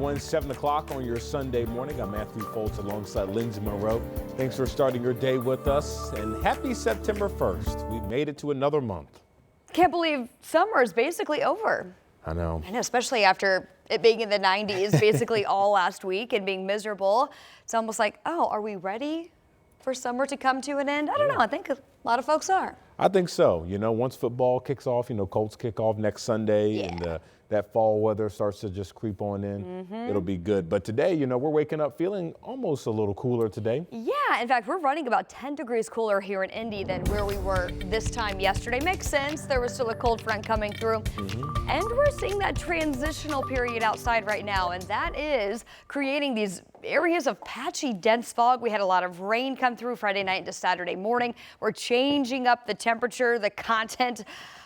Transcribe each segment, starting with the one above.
7 o'clock on your Sunday morning. I'm Matthew Foltz alongside Lindsay Monroe. Thanks for starting your day with us, and happy September 1st. We made it to another month. Can't believe summer is basically over. I know, especially after it being in the 90s basically all last week and being miserable. It's almost like, oh, are we ready for summer to come to an end? I don't know. I think a lot of folks are. I think so. You know, once football kicks off, Colts kick off next Sunday, and that fall weather starts to just creep on in. It'll be good. But today, we're waking up feeling almost a little cooler today. Yeah, in fact, we're running about 10 degrees cooler here in Indy than where we were this time yesterday. Makes sense. There was still a cold front coming through. And we're seeing that transitional period outside right now, and that is creating these areas of patchy, dense fog. We had a lot of rain come through Friday night into Saturday morning. We're changing up the temperature, the content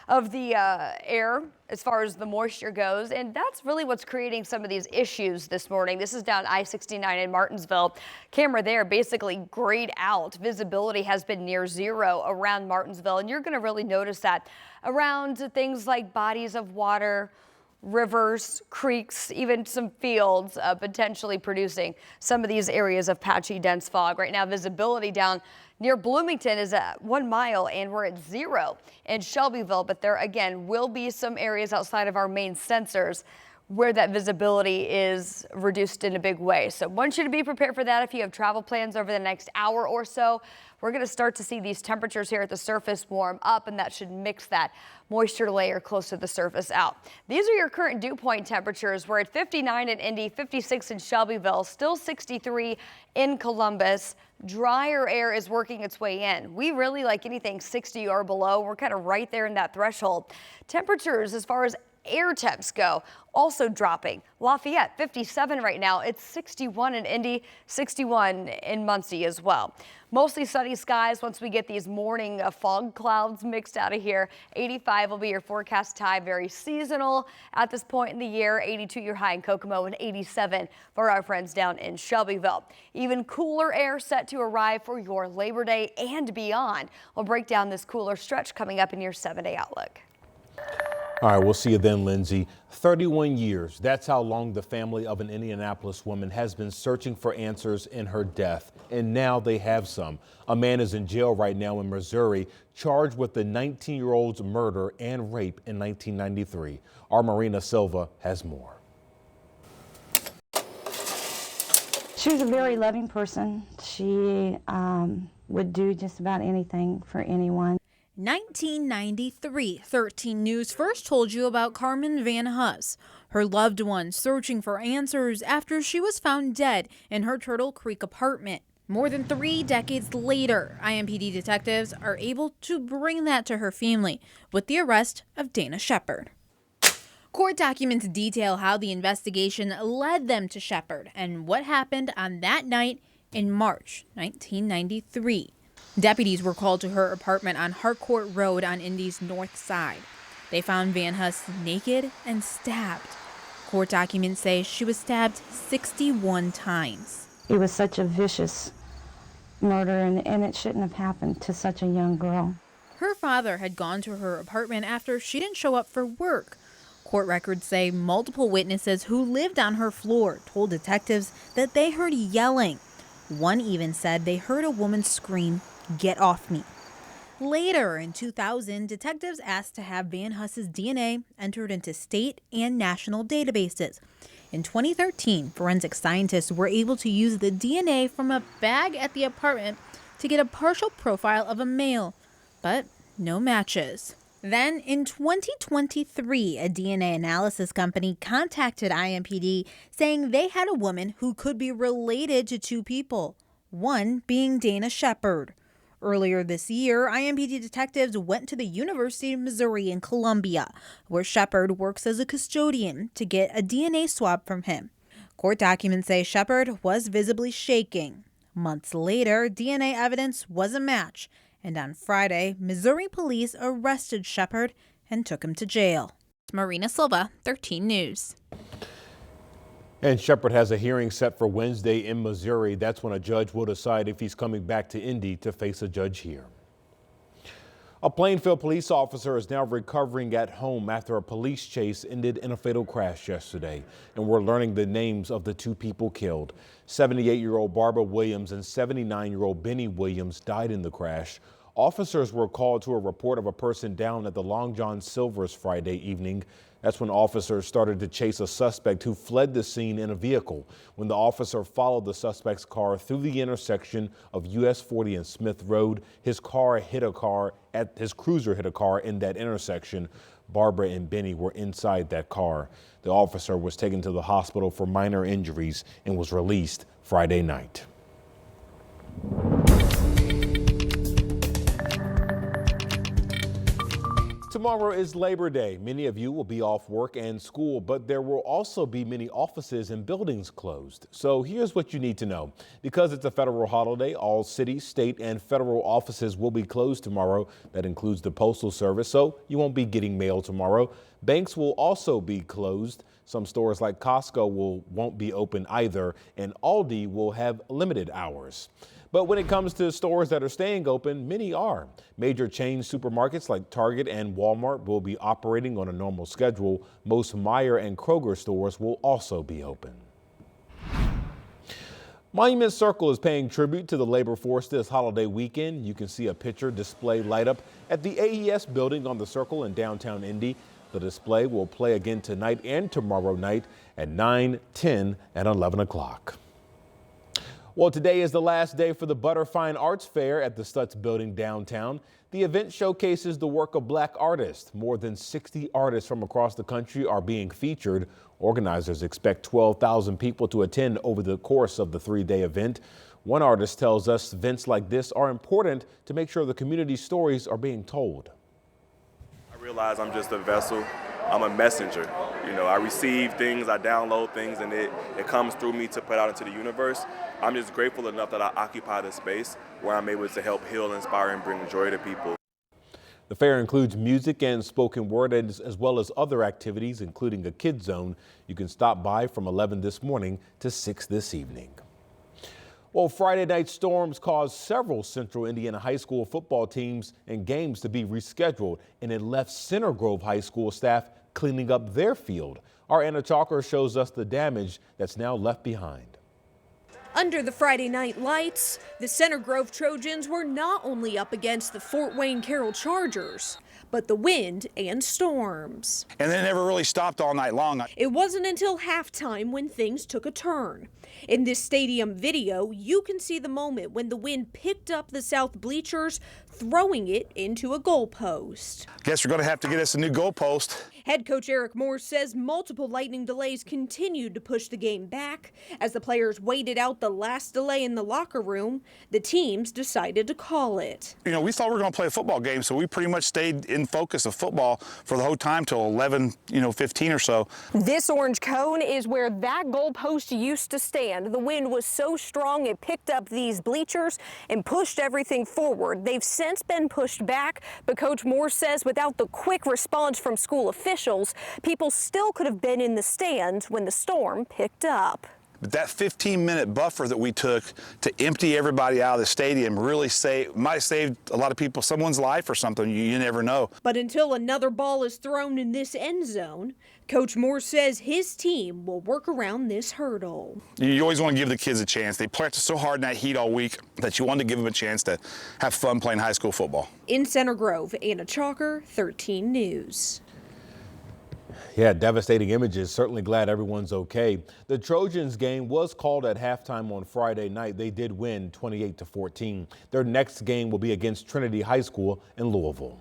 of the air as far as the moisture goes, and that's really what's creating some of these issues this morning. This is down I-69 in Martinsville. Camera there basically grayed out. Visibility has been near zero around Martinsville, and you're going to really notice that around things like bodies of water, rivers, creeks, even some fields potentially producing some of these areas of patchy, dense fog. Right now, visibility down near Bloomington is at 1 mile, and we're at 0 in Shelbyville. But there, again, will be some areas outside of our main sensors where that visibility is reduced in a big way. So I want you to be prepared for that if you have travel plans over the next hour or so. We're going to start to see these temperatures here at the surface warm up, and that should mix that moisture layer close to the surface out. These are your current dew point temperatures. We're at 59 in Indy, 56 in Shelbyville, still 63 in Columbus. Drier air is working its way in. We really like anything 60 or below. We're kind of right there in that threshold. Temperatures as far as air temps go also dropping. Lafayette 57 right now. It's 61 in Indy, 61 in Muncie as well. Mostly sunny skies once we get these morning fog clouds mixed out of here. 85 will be your forecast high, very seasonal at this point in the year. 82 your high in Kokomo and 87 for our friends down in Shelbyville. Even cooler air set to arrive for your Labor Day and beyond. We'll break down this cooler stretch coming up in your 7-day outlook. All right, we'll see you then, Lindsay. 31 years. That's how long the family of an Indianapolis woman has been searching for answers in her death. And now they have some. A man is in jail right now in Missouri, charged with the 19-year-old's murder and rape in 1993. Our Marina Silva has more. She was a very loving person. She would do just about anything for anyone. 1993, 13 News first told you about Carmen Van Huss, her loved one searching for answers after she was found dead in her Turtle Creek apartment. More than 3 decades later, IMPD detectives are able to bring that to her family with the arrest of Dana Shepard. Court documents detail how the investigation led them to Shepard and what happened on that night in March 1993. Deputies were called to her apartment on Harcourt Road on Indy's north side. They found Van Huss naked and stabbed. Court documents say she was stabbed 61 times. It was such a vicious murder, and it shouldn't have happened to such a young girl. Her father had gone to her apartment after she didn't show up for work. Court records say multiple witnesses who lived on her floor told detectives that they heard yelling. One even said they heard a woman scream, "Get off me." Later in 2000, detectives asked to have Van Huss's DNA entered into state and national databases. In 2013, forensic scientists were able to use the DNA from a bag at the apartment to get a partial profile of a male, but no matches. Then in 2023, a DNA analysis company contacted IMPD saying they had a woman who could be related to 2 people, one being Dana Shepard. Earlier this year, IMPD detectives went to the University of Missouri in Columbia, where Shepard works as a custodian, to get a DNA swab from him. Court documents say Shepard was visibly shaking. Months later, DNA evidence was a match, and on Friday, Missouri police arrested Shepard and took him to jail. Marina Silva, 13 News. And Shepard has a hearing set for Wednesday in Missouri. That's when a judge will decide if he's coming back to Indy to face a judge here. A Plainfield police officer is now recovering at home after a police chase ended in a fatal crash yesterday. And we're learning the names of the two people killed. 78-year-old Barbara Williams and 79-year-old Benny Williams died in the crash. Officers were called to a report of a person down at the Long John Silver's Friday evening. That's when officers started to chase a suspect who fled the scene in a vehicle. When the officer followed the suspect's car through the intersection of US 40 and Smith Road, his cruiser hit a car in that intersection. Barbara and Benny were inside that car. The officer was taken to the hospital for minor injuries and was released Friday night. Tomorrow is Labor Day. Many of you will be off work and school, but there will also be many offices and buildings closed. So here's what you need to know. Because it's a federal holiday, all city, state, and federal offices will be closed tomorrow. That includes the Postal Service, so you won't be getting mail tomorrow. Banks will also be closed. Some stores like Costco won't be open either, and Aldi will have limited hours. But when it comes to stores that are staying open, many are. Major chain supermarkets like Target and Walmart will be operating on a normal schedule. Most Meijer and Kroger stores will also be open. Monument Circle is paying tribute to the labor force this holiday weekend. You can see a picture display light up at the AES building on the Circle in downtown Indy. The display will play again tonight and tomorrow night at 9, 10, and 11 o'clock. Well, today is the last day for the Butterfine Arts Fair at the Stutz Building downtown. The event showcases the work of Black artists. More than 60 artists from across the country are being featured. Organizers expect 12,000 people to attend over the course of the three-day event. One artist tells us events like this are important to make sure the community stories are being told. I realize I'm just a vessel. I'm a messenger. I receive things, I download things, and it comes through me to put out into the universe. I'm just grateful enough that I occupy the space where I'm able to help heal, inspire, and bring joy to people. The fair includes music and spoken word as well as other activities, including a kids zone. You can stop by from 11 this morning to 6 this evening. Well, Friday night storms caused several Central Indiana High School football teams and games to be rescheduled, and it left Center Grove High School staff cleaning up their field. Our Anna Chalker shows us the damage that's now left behind. Under the Friday night lights, the Center Grove Trojans were not only up against the Fort Wayne Carroll Chargers, but the wind and storms. And they never really stopped all night long. It wasn't until halftime when things took a turn. In this stadium video, you can see the moment when the wind picked up the south bleachers, throwing it into a goalpost. Guess we're going to have to get us a new goalpost. Head coach Eric Moore says multiple lightning delays continued to push the game back. As the players waited out the last delay in the locker room, the teams decided to call it. We thought we were going to play a football game, so we pretty much stayed in focus of football for the whole time till 11:15 or so. This orange cone is where that goalpost used to stand. The wind was so strong it picked up these bleachers and pushed everything forward. They've since been pushed back, but Coach Moore says without the quick response from school officials, people still could have been in the stands when the storm picked up. But that 15-minute buffer that we took to empty everybody out of the stadium really might have saved a lot of people someone's life or something. You never know. But until another ball is thrown in this end zone, Coach Moore says his team will work around this hurdle. You always want to give the kids a chance. They practice so hard in that heat all week that you want to give them a chance to have fun playing high school football. In Center Grove, Anna Chalker, 13 News. Yeah, devastating images. Certainly glad everyone's okay. The Trojans game was called at halftime on Friday night. They did win 28-14. Their next game will be against Trinity High School in Louisville.